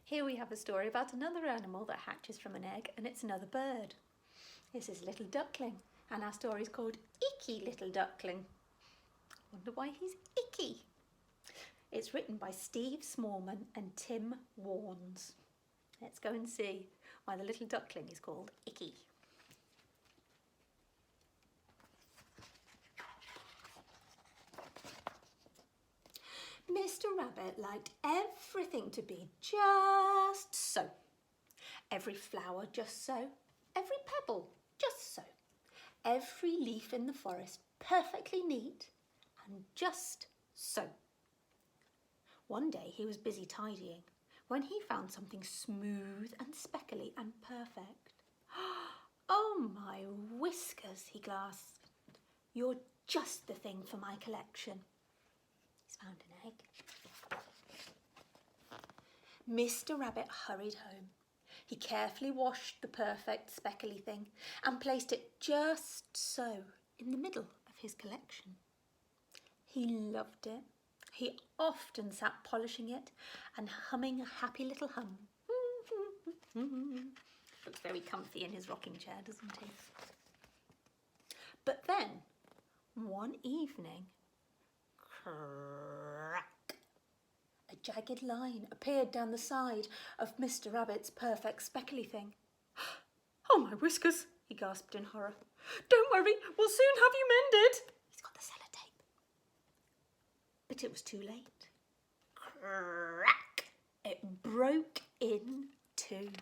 Here we have a story about another animal that hatches from an egg, and it's another bird. This is Little Duckling, and our story is called Icky Little Duckling. Wonder why he's icky. It's written by Steve Smallman and Tim Warnes. Let's go and see why the little duckling is called Icky. Mr. Rabbit liked everything to be just so. Every flower just so, every pebble just so, every leaf in the forest perfectly neat and just so. One day he was busy tidying when he found something smooth and speckly and perfect. "Oh, my whiskers," he gasped. "You're just the thing for my collection." He's found an egg. Mr. Rabbit hurried home. He carefully washed the perfect speckly thing and placed it just so in the middle of his collection. He loved it. He often sat polishing it and humming a happy little hum. Looks very comfy in his rocking chair, doesn't he? But then, one evening, crack! A jagged line appeared down the side of Mr. Rabbit's perfect speckly thing. "Oh, my whiskers," he gasped in horror. "Don't worry, we'll soon have you mended." He's got the sellotape. But it was too late. Crack! It broke in two.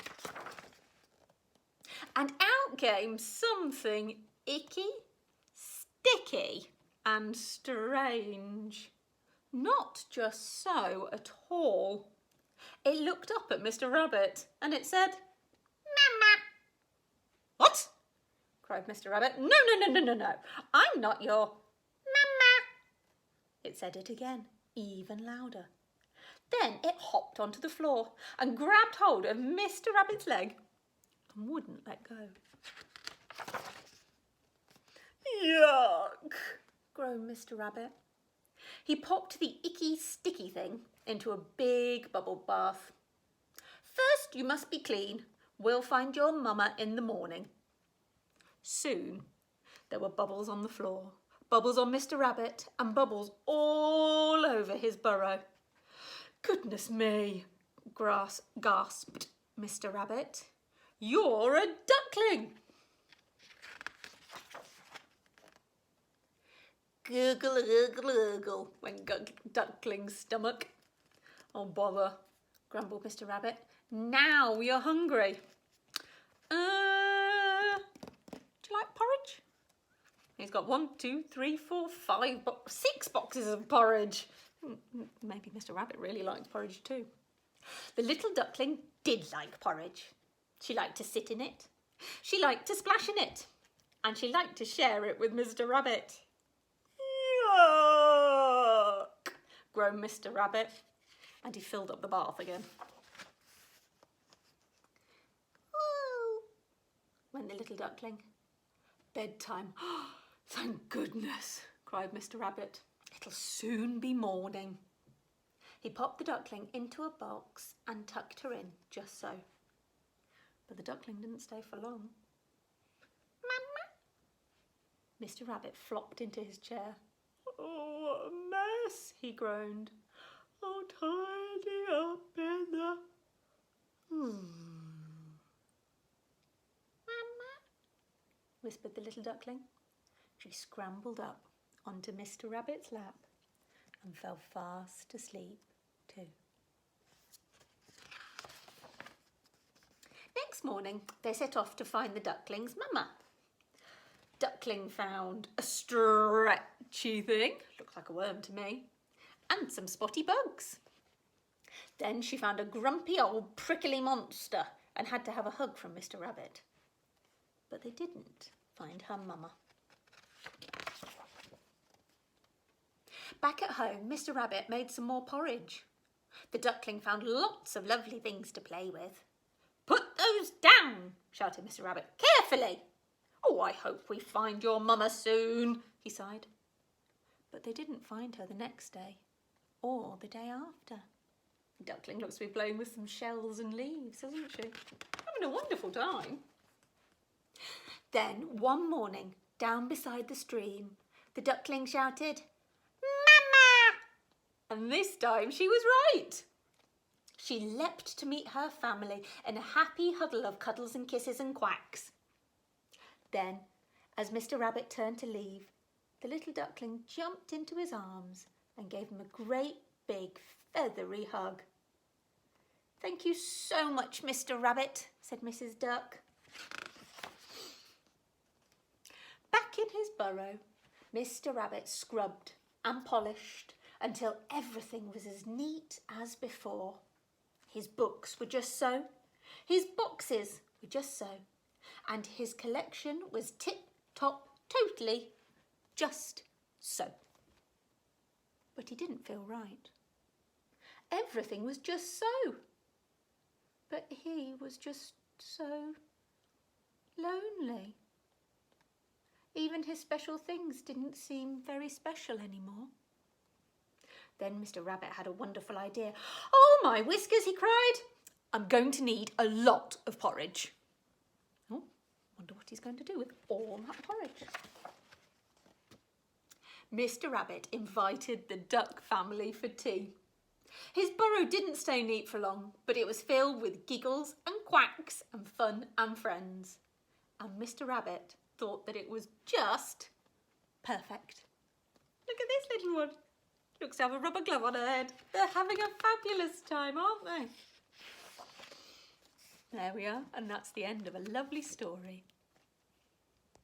And out came something icky, sticky, and strange. Not just so at all. It looked up at Mr. Rabbit and it said, "Mama." "What?" cried Mr. Rabbit. No. I'm not your Mama." It said it again, even louder. Then it hopped onto the floor and grabbed hold of Mr. Rabbit's leg and wouldn't let go. "Yuck," groaned Mr. Rabbit. He popped the icky, sticky thing into a big bubble bath. "First, you must be clean. We'll find your mama in the morning." Soon, there were bubbles on the floor, bubbles on Mr. Rabbit, and bubbles all over his burrow. "Goodness me," gasped Mr. Rabbit. "You're a duckling." Gurgle, gurgle, gurgle, went Duckling's stomach. "Oh, bother," grumbled Mr. Rabbit. "Now you're hungry. Do you like porridge?" He's got 1, 2, 3, 4, 5, 6 boxes of porridge. Maybe Mr. Rabbit really likes porridge too. The little duckling did like porridge. She liked to sit in it. She liked to splash in it. And she liked to share it with Mr. Rabbit. "Yuck," groaned Mr. Rabbit, and he filled up the bath again. "Oh," went the little duckling. "Bedtime. Thank goodness," cried Mr. Rabbit. "It'll soon be morning." He popped the duckling into a box and tucked her in just so. But the duckling didn't stay for long. "Mama." Mr. Rabbit flopped into his chair. "Oh, what a mess," he groaned. "I'll tidy up in the..." "Mama," whispered the little duckling. She scrambled up onto Mr. Rabbit's lap and fell fast asleep too. Next morning, they set off to find the duckling's mama. Duckling found a stretchy thing, looks like a worm to me, and some spotty bugs. Then she found a grumpy old prickly monster and had to have a hug from Mr. Rabbit. But they didn't find her mama. Back at home, Mr. Rabbit made some more porridge. The duckling found lots of lovely things to play with. "Put those down," shouted Mr. Rabbit. "Carefully. Oh, I hope we find your mama soon," he sighed. But they didn't find her the next day or the day after. Duckling looks to be playing with some shells and leaves, doesn't she? Having a wonderful time. Then, one morning, down beside the stream, the duckling shouted, "Mama!" And this time she was right. She leapt to meet her family in a happy huddle of cuddles and kisses and quacks. Then, as Mr. Rabbit turned to leave, the little duckling jumped into his arms and gave him a great big feathery hug. "Thank you so much, Mr. Rabbit," said Mrs. Duck. Back in his burrow, Mr. Rabbit scrubbed and polished until everything was as neat as before. His books were just so, his boxes were just so, and his collection was tip-top, totally just so. But he didn't feel right. Everything was just so. But he was just so lonely. Even his special things didn't seem very special anymore. Then Mr. Rabbit had a wonderful idea. "Oh, my whiskers," he cried. "I'm going to need a lot of porridge." Oh, wonder what he's going to do with all that porridge. Mr. Rabbit invited the duck family for tea. His burrow didn't stay neat for long, but it was filled with giggles and quacks and fun and friends. And Mr. Rabbit thought that it was just perfect. Look at this little one. Looks to have a rubber glove on her head. They're having a fabulous time, aren't they? There we are, and that's the end of a lovely story.